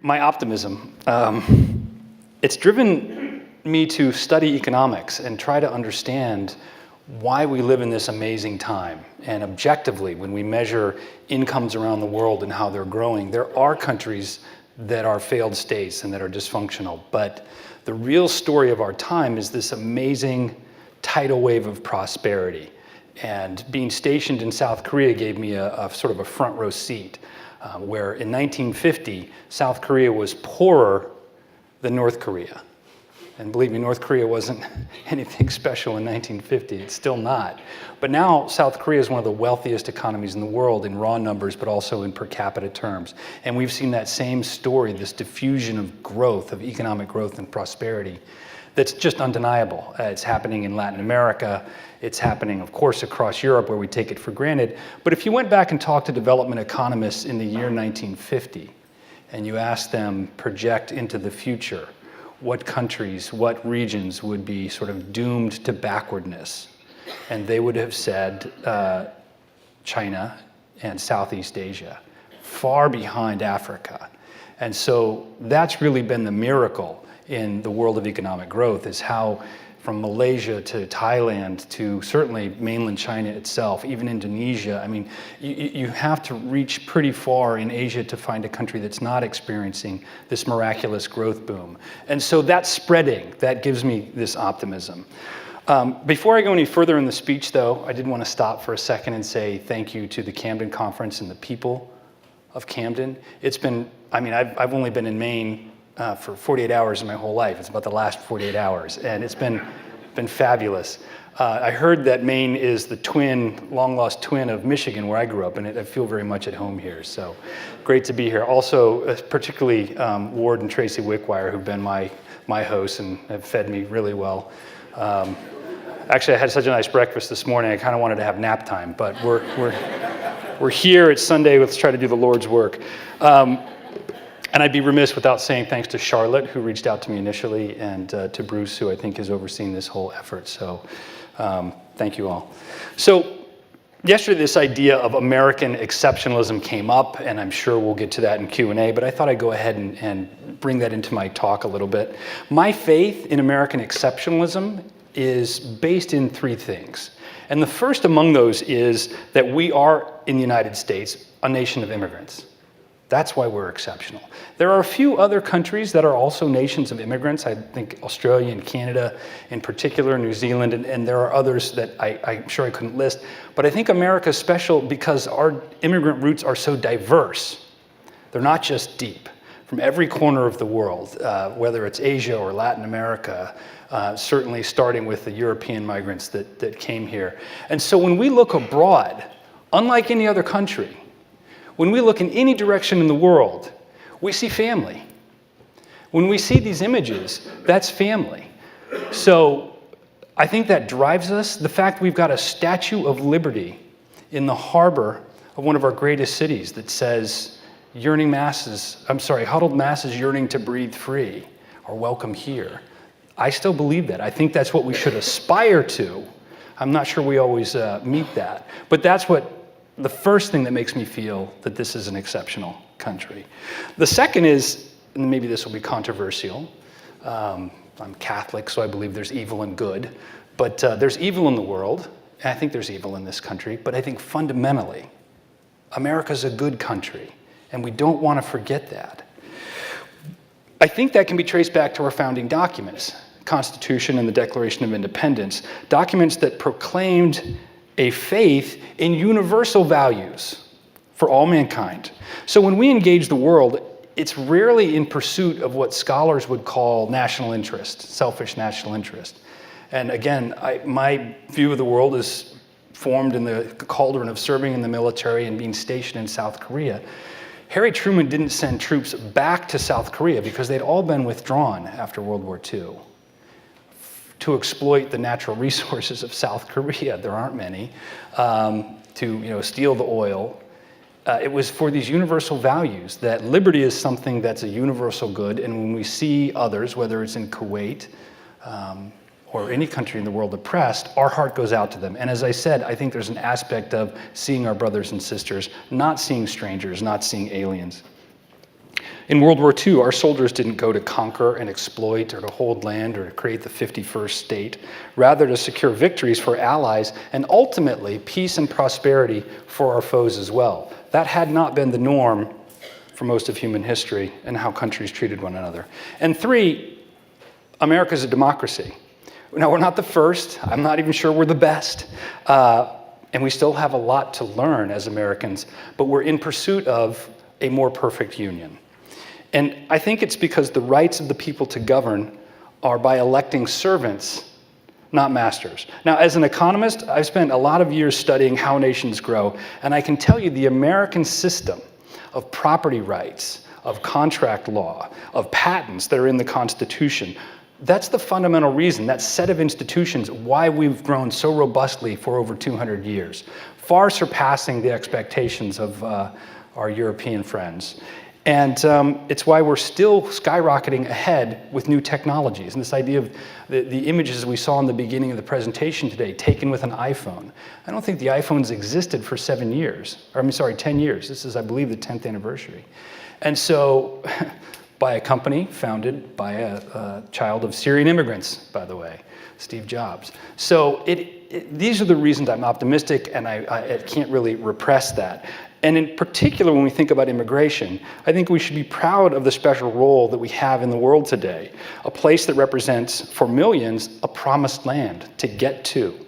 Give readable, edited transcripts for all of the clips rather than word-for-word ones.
My optimism, it's driven me to study economics and try to understand why we live in this amazing time. And objectively, when we measure incomes around the world and how they're growing, there are countries that are failed states and that are dysfunctional. But the real story of our time is this amazing tidal wave of prosperity. And being stationed in South Korea gave me a sort of a front row seat, where in 1950, South Korea was poorer than North Korea. And believe me, North Korea wasn't anything special in 1950. It's still not. But now South Korea is one of the wealthiest economies in the world in raw numbers, but also in per capita terms. And we've seen that same story, this diffusion of growth, of economic growth and prosperity, that's just undeniable. It's happening in Latin America. It's happening, of course, across Europe, where we take it for granted. But if you went back and talked to development economists in the year 1950, and you asked them project into the future, what countries, what regions would be sort of doomed to backwardness? And they would have said China and Southeast Asia, far behind Africa. And so that's really been the miracle in the world of economic growth, is how from Malaysia to Thailand to certainly mainland China itself, even Indonesia. I mean, you have to reach pretty far in Asia to find a country that's not experiencing this miraculous growth boom. And so that's spreading. That gives me this optimism. Before I go any further in the speech, though, I did want to stop for a second and say thank you to the Camden Conference and the people of Camden. It's been, I mean, I've only been in Maine for 48 hours in my whole life. It's about the last 48 hours, and it's been fabulous. I heard that Maine is the long-lost twin of Michigan, where I grew up, and I feel very much at home here, so great to be here. Also, particularly Ward and Tracy Wickwire, who've been my hosts and have fed me really well. Actually, I had such a nice breakfast this morning, I kind of wanted to have nap time, but we're here, it's Sunday, let's try to do the Lord's work. And I'd be remiss without saying thanks to Charlotte, who reached out to me initially, and to Bruce, who I think is overseeing this whole effort. So thank you all. So yesterday, this idea of American exceptionalism came up, and I'm sure we'll get to that in Q&A, but I thought I'd go ahead and bring that into my talk a little bit. My faith in American exceptionalism is based in three things. And the first among those is that we are, in the United States, a nation of immigrants. That's why we're exceptional. There are a few other countries that are also nations of immigrants. I think Australia and Canada in particular, New Zealand, and there are others that I'm sure I couldn't list. But I think America is special because our immigrant roots are so diverse. They're not just deep. From every corner of the world, whether it's Asia or Latin America, certainly starting with the European migrants that came here. And so when we look abroad, unlike any other country, when we look in any direction in the world, we see family. When we see these images, that's family. So I think that drives us. The fact we've got a Statue of Liberty in the harbor of one of our greatest cities that says, huddled masses yearning to breathe free are welcome here. I still believe that. I think that's what we should aspire to. I'm not sure we always meet that. But that's the first thing that makes me feel that this is an exceptional country. The second is, and maybe this will be controversial, I'm Catholic, so I believe there's evil and good, but there's evil in the world, and I think there's evil in this country, but I think fundamentally, America's a good country, and we don't want to forget that. I think that can be traced back to our founding documents, Constitution and the Declaration of Independence, documents that proclaimed a faith in universal values for all mankind. So when we engage the world, it's rarely in pursuit of what scholars would call national interest, selfish national interest. And again, my view of the world is formed in the cauldron of serving in the military and being stationed in South Korea. Harry Truman didn't send troops back to South Korea because they'd all been withdrawn after World War II. To exploit the natural resources of South Korea, there aren't many, to steal the oil. It was for these universal values that liberty is something that's a universal good, and when we see others, whether it's in Kuwait or any country in the world oppressed, our heart goes out to them. And as I said, I think there's an aspect of seeing our brothers and sisters, not seeing strangers, not seeing aliens. In World War II, our soldiers didn't go to conquer and exploit or to hold land or to create the 51st state, rather to secure victories for allies and ultimately peace and prosperity for our foes as well. That had not been the norm for most of human history and how countries treated one another. And 3, America's a democracy. Now, we're not the first. I'm not even sure we're the best. And we still have a lot to learn as Americans, but we're in pursuit of a more perfect union. And I think it's because the rights of the people to govern are by electing servants, not masters. Now, as an economist, I've spent a lot of years studying how nations grow, and I can tell you the American system of property rights, of contract law, of patents that are in the Constitution, that's the fundamental reason, that set of institutions, why we've grown so robustly for over 200 years, far surpassing the expectations of our European friends. And it's why we're still skyrocketing ahead with new technologies. And this idea of the images we saw in the beginning of the presentation today, taken with an iPhone. I don't think the iPhones existed for 10 years. This is, I believe, the 10th anniversary. And so, by a company founded by a child of Syrian immigrants, by the way, Steve Jobs. So these are the reasons I'm optimistic, and I can't really repress that. And in particular, when we think about immigration, I think we should be proud of the special role that we have in the world today, a place that represents, for millions, a promised land to get to.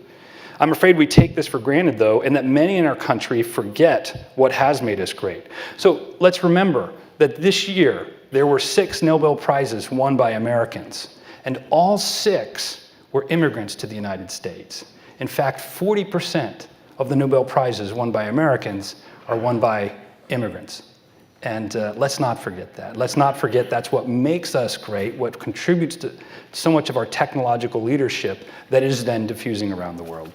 I'm afraid we take this for granted, though, and that many in our country forget what has made us great. So let's remember that this year, there were 6 Nobel Prizes won by Americans, and all 6 were immigrants to the United States. In fact, 40% of the Nobel Prizes won by Americans are won by immigrants. And let's not forget that. Let's not forget that's what makes us great, what contributes to so much of our technological leadership that is then diffusing around the world.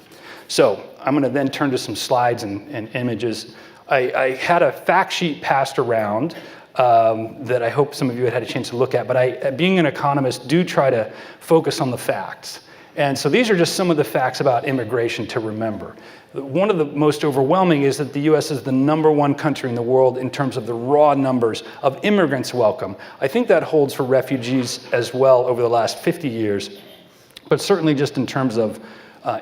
So I'm going to then turn to some slides and images. I had a fact sheet passed around that I hope some of you had a chance to look at, but being an economist, do try to focus on the facts. And so these are just some of the facts about immigration to remember. One of the most overwhelming is that the US is the #1 country in the world in terms of the raw numbers of immigrants welcome. I think that holds for refugees as well over the last 50 years, but certainly just in terms of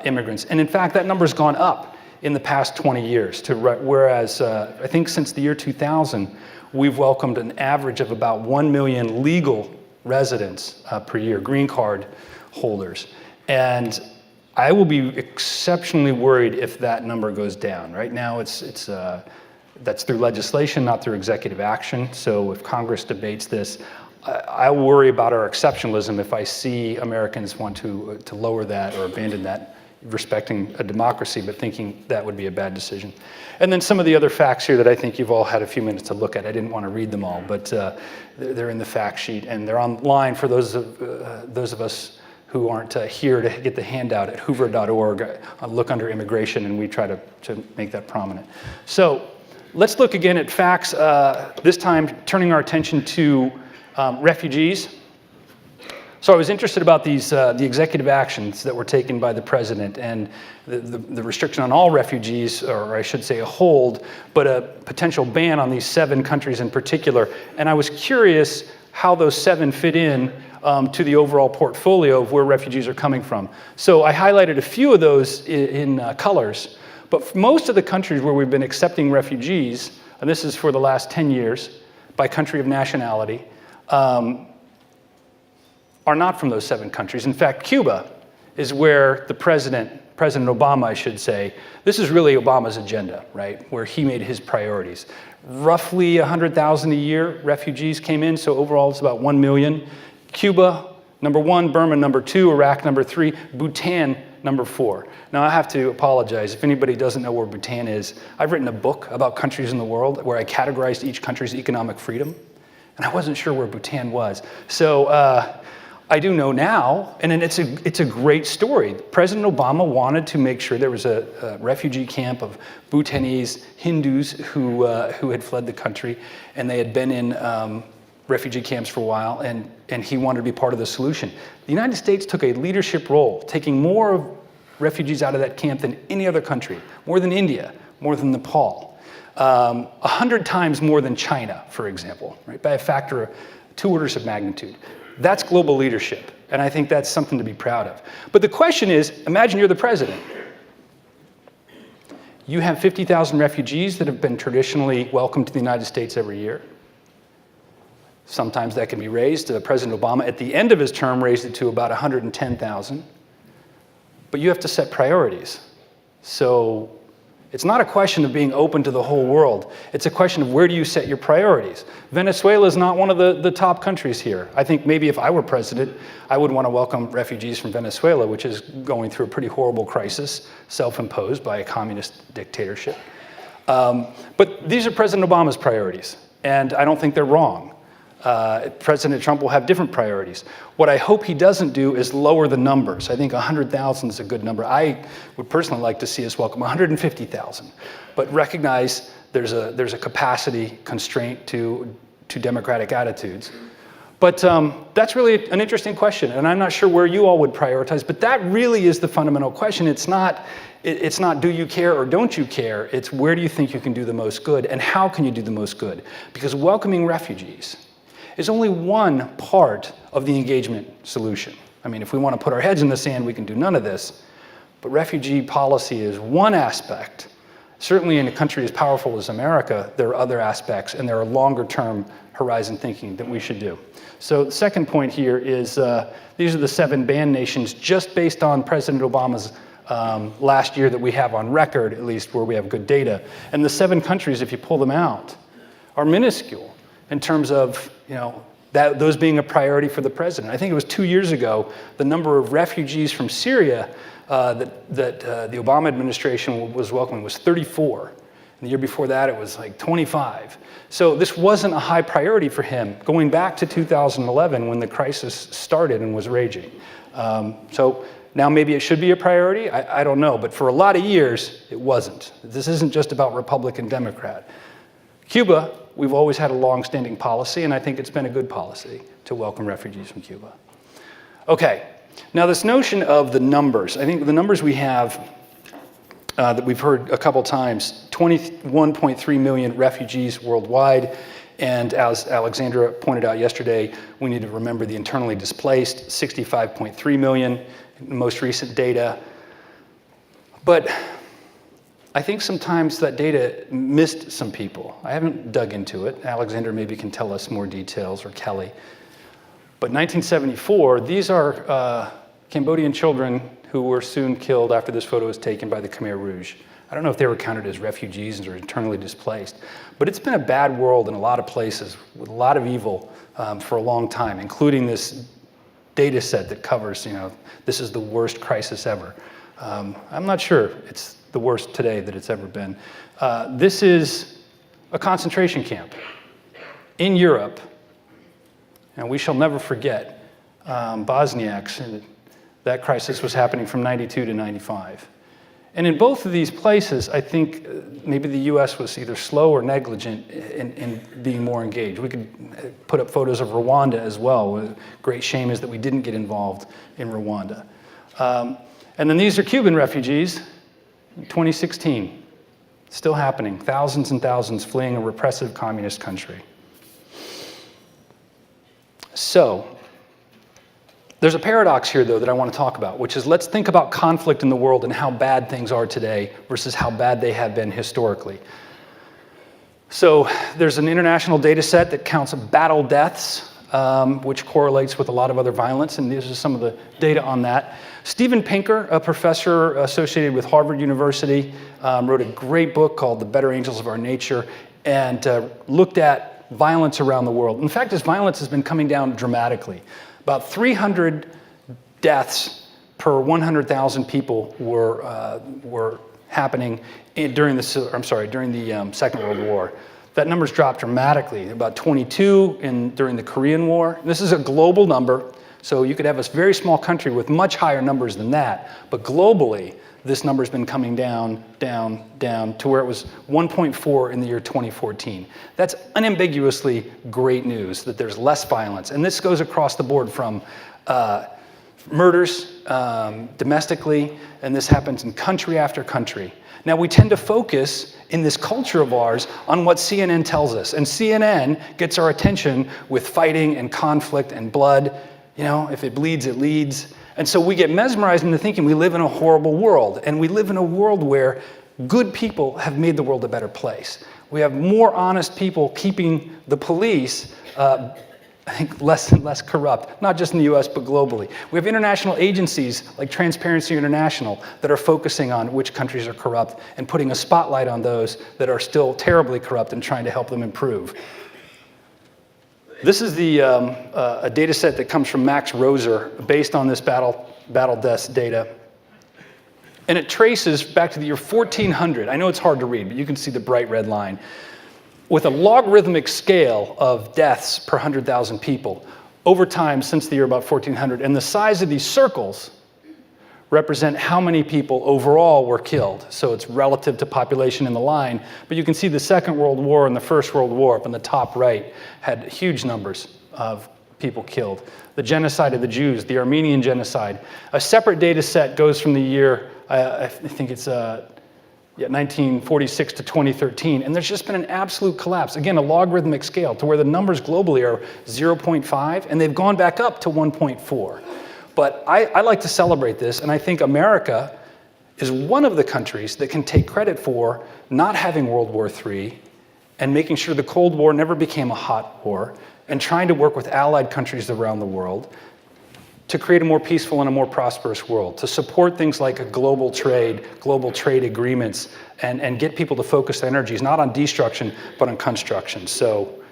immigrants. And in fact, that number's gone up in the past 20 years, whereas I think since the year 2000, we've welcomed an average of about 1 million legal residents per year, green card holders. And I will be exceptionally worried if that number goes down. Right now, that's through legislation, not through executive action. So if Congress debates this, I worry about our exceptionalism if I see Americans want to lower that or abandon that, respecting a democracy, but thinking that would be a bad decision. And then some of the other facts here that I think you've all had a few minutes to look at. I didn't want to read them all, but they're in the fact sheet, and they're online for those of us who aren't here to get the handout at hoover.org. Look under immigration, and we try to make that prominent. So let's look again at facts, this time turning our attention to refugees. So I was interested about the executive actions that were taken by the president and the restriction on all refugees, or I should say a hold, but a potential ban on these 7 countries in particular. And I was curious how those 7 fit in to the overall portfolio of where refugees are coming from. So I highlighted a few of those in colors, but for most of the countries where we've been accepting refugees, and this is for the last 10 years, by country of nationality, are not from those 7 countries. In fact, Cuba is where the President Obama, I should say, this is really Obama's agenda, right, where he made his priorities. Roughly 100,000 a year refugees came in, so overall it's about 1 million. Cuba, #1, Burma, #2, Iraq, #3, Bhutan, #4. Now I have to apologize if anybody doesn't know where Bhutan is. I've written a book about countries in the world where I categorized each country's economic freedom, and I wasn't sure where Bhutan was. So I do know now, and it's a great story. President Obama wanted to make sure there was a refugee camp of Bhutanese Hindus who had fled the country, and they had been in refugee camps for a while, and he wanted to be part of the solution. The United States took a leadership role, taking more refugees out of that camp than any other country, more than India, more than Nepal. 100 times more than China, for example, right? By a factor of 2 orders of magnitude. That's global leadership, and I think that's something to be proud of. But the question is, imagine you're the president. You have 50,000 refugees that have been traditionally welcomed to the United States every year. Sometimes that can be raised. President Obama, at the end of his term, raised it to about 110,000. But you have to set priorities. So it's not a question of being open to the whole world. It's a question of where do you set your priorities. Venezuela is not one of the top countries here. I think maybe if I were president, I would want to welcome refugees from Venezuela, which is going through a pretty horrible crisis, self-imposed by a communist dictatorship. But these are President Obama's priorities, and I don't think they're wrong. President Trump will have different priorities. What I hope he doesn't do is lower the numbers. I think 100,000 is a good number. I would personally like to see us welcome 150,000, but recognize there's a capacity constraint to democratic attitudes. But that's really an interesting question, and I'm not sure where you all would prioritize, but that really is the fundamental question. It's not do you care or don't you care, it's where do you think you can do the most good, and how can you do the most good? Because welcoming refugees is only one part of the engagement solution. I mean, if we want to put our heads in the sand, we can do none of this. But refugee policy is one aspect. Certainly in a country as powerful as America, there are other aspects, and there are longer-term horizon thinking that we should do. So the second point here is these are the 7 banned nations just based on President Obama's last year that we have on record, at least where we have good data. And the 7 countries, if you pull them out, are minuscule in terms of those being a priority for the president. I think it was 2 years ago, the number of refugees from Syria that the Obama administration was welcoming was 34. And the year before that, it was like 25. So this wasn't a high priority for him, going back to 2011 when the crisis started and was raging. So now maybe it should be a priority, I don't know. But for a lot of years, it wasn't. This isn't just about Republican, Democrat. Cuba, we've always had a long-standing policy, and I think it's been a good policy to welcome refugees from Cuba. Okay, now this notion of the numbers, I think the numbers we have that we've heard a couple times, 21.3 million refugees worldwide, and as Alexandra pointed out yesterday, we need to remember the internally displaced, 65.3 million, most recent data. But I think sometimes that data missed some people. I haven't dug into it. Alexander maybe can tell us more details, or Kelly. But 1974, these are Cambodian children who were soon killed after this photo was taken by the Khmer Rouge. I don't know if they were counted as refugees or internally displaced, but it's been a bad world in a lot of places with a lot of evil for a long time, including this data set that covers, this is the worst crisis ever. I'm not sure it's the worst today that it's ever been. This is a concentration camp in Europe, and we shall never forget Bosniaks, and that crisis was happening from 92 to 95. And in both of these places, I think maybe the US was either slow or negligent in being more engaged. We could put up photos of Rwanda as well. The great shame is that we didn't get involved in Rwanda. And then these are Cuban refugees. 2016, still happening. Thousands and thousands fleeing a repressive communist country. So, there's a paradox here, though, that I want to talk about, which is let's think about conflict in the world and how bad things are today versus how bad they have been historically. So, there's an international data set that counts battle deaths, which correlates with a lot of other violence, and these are some of the data on that. Steven Pinker, a professor associated with Harvard University, wrote a great book called The Better Angels of Our Nature, and looked at violence around the world. In fact, this violence has been coming down dramatically. About 300 deaths per 100,000 people were happening during the Second World War. That number's dropped dramatically, about 22 during the Korean War. This is a global number, so you could have a very small country with much higher numbers than that, but globally, this number's been coming down to where it was 1.4 in the year 2014. That's unambiguously great news, that there's less violence, and this goes across the board from murders domestically, and this happens in country after country. Now, we tend to focus in this culture of ours on what CNN tells us. And CNN gets our attention with fighting and conflict and blood. You know, if it bleeds, it leads. And so we get mesmerized into thinking we live in a horrible world. And we live in a world where good people have made the world a better place. We have more honest people keeping the police I think less and less corrupt, not just in the US, but globally. We have international agencies like Transparency International that are focusing on which countries are corrupt and putting a spotlight on those that are still terribly corrupt and trying to help them improve. This is a data set that comes from Max Roser based on this battle deaths data. And it traces back to the year 1400. I know it's hard to read, but you can see the bright red line. With a logarithmic scale of deaths per 100,000 people over time since the year about 1400. And the size of these circles represent how many people overall were killed. So it's relative to population in the line. But you can see the Second World War and the First World War up in the top right had huge numbers of people killed. The genocide of the Jews, the Armenian genocide. A separate data set goes from the year, I think it's 1946 to 2013, and there's just been an absolute collapse. Again, a logarithmic scale to where the numbers globally are 0.5, and they've gone back up to 1.4. But I like to celebrate this, and I think America is one of the countries that can take credit for not having World War III and making sure the Cold War never became a hot war, and trying to work with allied countries around the world to create a more peaceful and a more prosperous world, to support things like a global trade agreements, and get people to focus their energies not on destruction, but on construction. So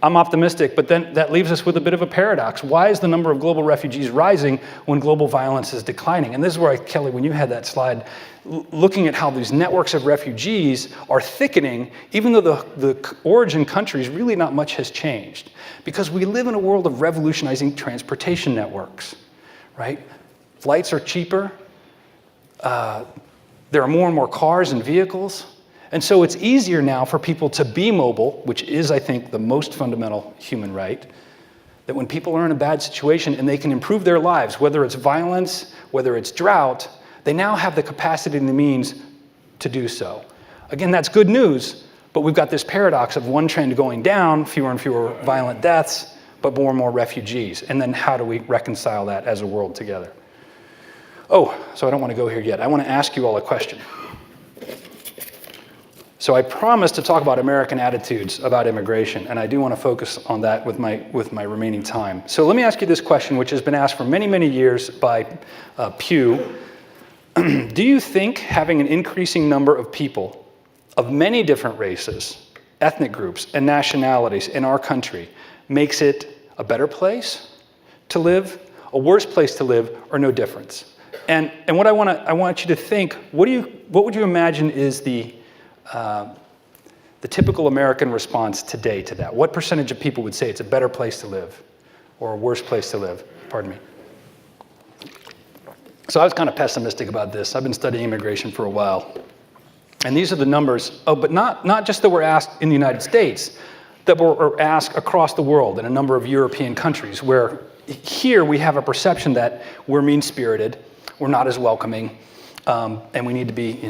I'm optimistic, but then that leaves us with a bit of a paradox. Why is the number of global refugees rising when global violence is declining? And this is where, Kelly, when you had that slide, looking at how these networks of refugees are thickening, even though the origin countries, really not much has changed. Because we live in a world of revolutionizing transportation networks, right? Flights are cheaper. There are more and more cars and vehicles. And so it's easier now for people to be mobile, which is, I think, the most fundamental human right, that when people are in a bad situation and they can improve their lives, whether it's violence, whether it's drought, they now have the capacity and the means to do so. Again, that's good news, but we've got this paradox of one trend going down, fewer and fewer violent deaths, but more and more refugees. And then how do we reconcile that as a world together? Oh, so I don't want to go here yet. I want to ask you all a question. So I promised to talk about American attitudes about immigration, and I do want to focus on that with my remaining time. So let me ask you this question, which has been asked for many, many years by Pew. Do you think having an increasing number of people of many different races, ethnic groups, and nationalities in our country makes it a better place to live, a worse place to live, or no difference? And what I want you to think, what would you imagine is the typical American response today to that? What percentage of people would say it's a better place to live or a worse place to live? Pardon me. So I was kind of pessimistic about this. I've been studying immigration for a while. And these are the numbers, but not just that were asked in the United States, that were asked across the world in a number of European countries, where here we have a perception that we're mean-spirited, we're not as welcoming, and we need to be,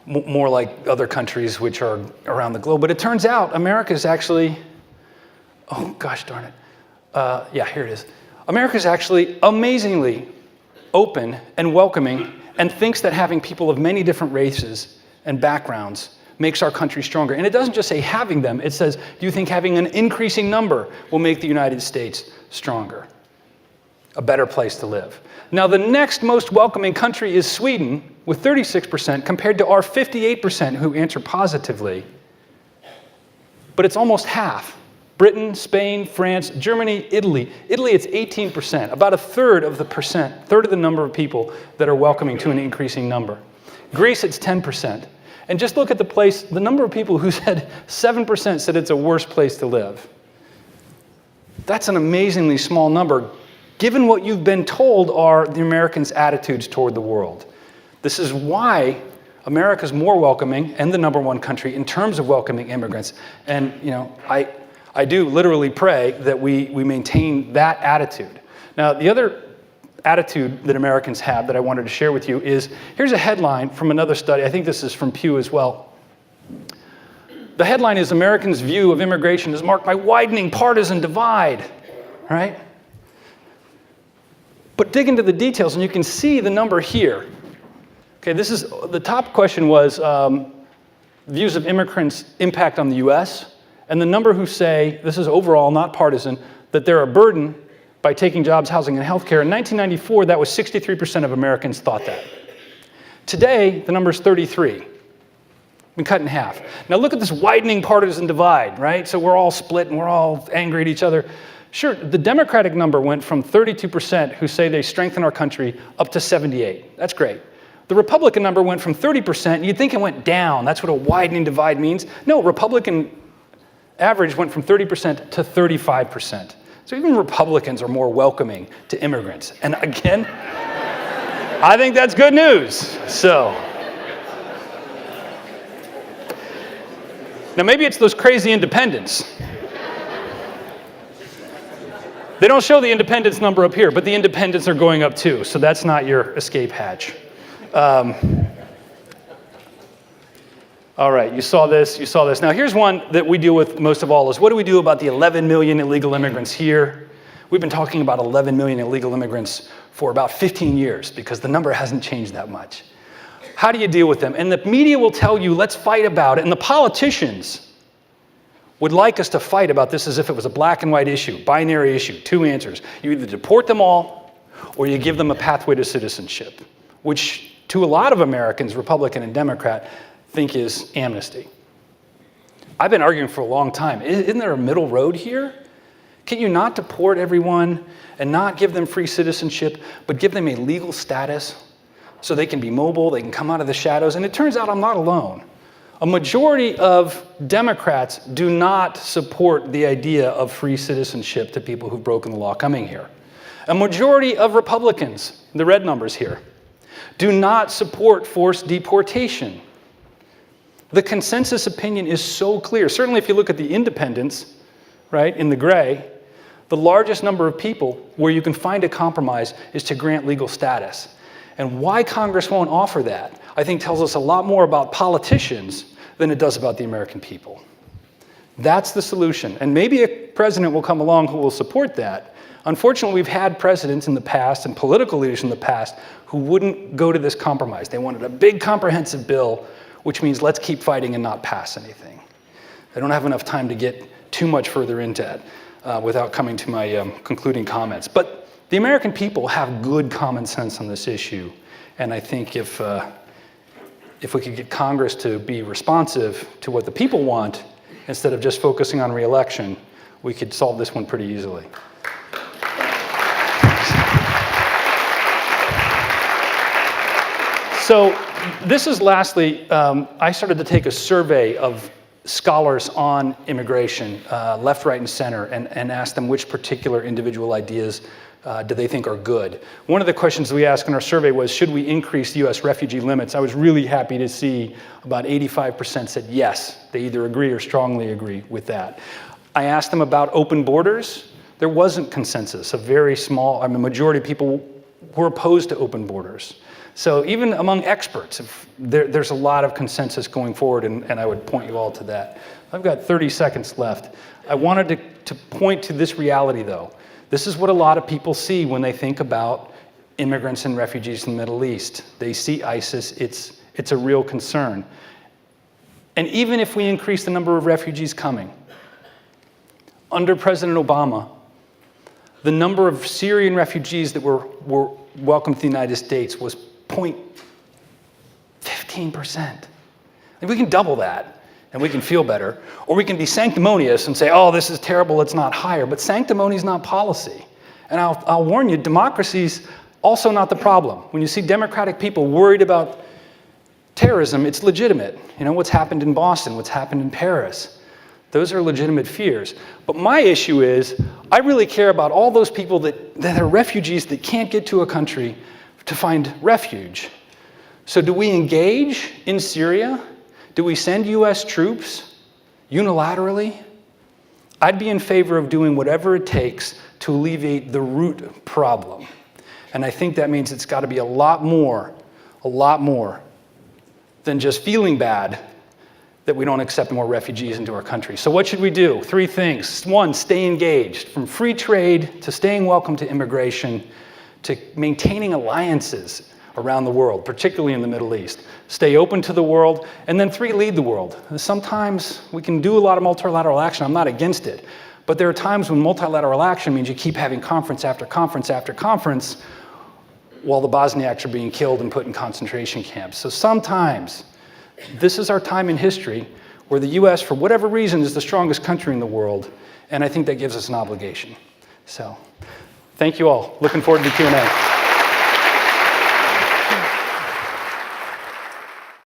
more like other countries which are around the globe. But it turns out America is actually, oh gosh darn it. Yeah, here it is. America is actually amazingly open and welcoming, and thinks that having people of many different races and backgrounds makes our country stronger. And it doesn't just say having them, it says, do you think having an increasing number will make the United States stronger? A better place to live. Now, the next most welcoming country is Sweden, with 36%, compared to our 58% who answer positively. But it's almost half. Britain, Spain, France, Germany, Italy. Italy, it's 18%, about a third of the number of people that are welcoming to an increasing number. Greece, it's 10%. And just look at the number of people who said 7% said it's a worse place to live. That's an amazingly small number, given what you've been told are the Americans' attitudes toward the world. This is why America's more welcoming and the number one country in terms of welcoming immigrants. And I do literally pray that we maintain that attitude. Now, the other attitude that Americans have that I wanted to share with you is, here's a headline from another study. I think this is from Pew as well. The headline is Americans' view of immigration is marked by widening partisan divide, right? But dig into the details and you can see the number here. Okay, this is, the top question was views of immigrants' impact on the US, and the number who say, this is overall, not partisan, that they're a burden by taking jobs, housing, and healthcare. In 1994, that was 63% of Americans thought that. Today, the number is 33. Been cut in half. Now look at this widening partisan divide, right? So we're all split and we're all angry at each other. Sure, the Democratic number went from 32% who say they strengthen our country up to 78. That's great. The Republican number went from 30%, you'd think it went down. That's what a widening divide means. No, Republican average went from 30% to 35%. So even Republicans are more welcoming to immigrants. And again, I think that's good news. So, now maybe it's those crazy independents. They don't show the independents number up here, but the independents are going up too, so that's not your escape hatch. All right, you saw this. Now here's one that we deal with most of all is what do we do about the 11 million illegal immigrants here? We've been talking about 11 million illegal immigrants for about 15 years because the number hasn't changed that much. How do you deal with them? And the media will tell you, let's fight about it, and the politicians would like us to fight about this as if it was a black and white issue, binary issue, two answers. You either deport them all or you give them a pathway to citizenship, which to a lot of Americans, Republican and Democrat, think is amnesty. I've been arguing for a long time. Isn't there a middle road here? Can you not deport everyone and not give them free citizenship, but give them a legal status so they can be mobile, they can come out of the shadows? And it turns out I'm not alone. A majority of Democrats do not support the idea of free citizenship to people who've broken the law coming here. A majority of Republicans, the red numbers here, do not support forced deportation. The consensus opinion is so clear. Certainly if you look at the independents, right, in the gray, the largest number of people where you can find a compromise is to grant legal status. And why Congress won't offer that, I think tells us a lot more about politicians than it does about the American people. That's the solution. And maybe a president will come along who will support that. Unfortunately, we've had presidents in the past and political leaders in the past who wouldn't go to this compromise. They wanted a big comprehensive bill, which means let's keep fighting and not pass anything. I don't have enough time to get too much further into that without coming to my concluding comments. But the American people have good common sense on this issue. And I think if we could get Congress to be responsive to what the people want, instead of just focusing on re-election, we could solve this one pretty easily. So this is lastly, I started to take a survey of scholars on immigration, left, right, and center, and ask them which particular individual ideas do they think are good. One of the questions we asked in our survey was, should we increase US refugee limits? I was really happy to see about 85% said yes. They either agree or strongly agree with that. I asked them about open borders. There wasn't consensus. A very small, majority of people were opposed to open borders. So even among experts, there's a lot of consensus going forward, and I would point you all to that. I've got 30 seconds left. I wanted to point to this reality, though. This is what a lot of people see when they think about immigrants and refugees in the Middle East. They see ISIS, it's a real concern. And even if we increase the number of refugees coming, under President Obama, the number of Syrian refugees that were welcomed to the United States was 0.15%. And we can double that, and we can feel better. Or we can be sanctimonious and say, oh, this is terrible, it's not higher. But sanctimony is not policy. And I'll warn you, democracy's also not the problem. When you see democratic people worried about terrorism, it's legitimate. You know, what's happened in Boston, what's happened in Paris. Those are legitimate fears. But my issue is, I really care about all those people that are refugees that can't get to a country to find refuge. So do we engage in Syria? Do we send US troops unilaterally? I'd be in favor of doing whatever it takes to alleviate the root problem. And I think that means it's got to be a lot more than just feeling bad that we don't accept more refugees into our country. So what should we do? 3 things. 1, stay engaged. From free trade to staying welcome to immigration to maintaining alliances around the world, particularly in the Middle East. Stay open to the world. And then 3, lead the world. Sometimes we can do a lot of multilateral action. I'm not against it. But there are times when multilateral action means you keep having conference after conference after conference while the Bosniaks are being killed and put in concentration camps. So sometimes this is our time in history where the US, for whatever reason, is the strongest country in the world. And I think that gives us an obligation. So thank you all. Looking forward to the Q&A.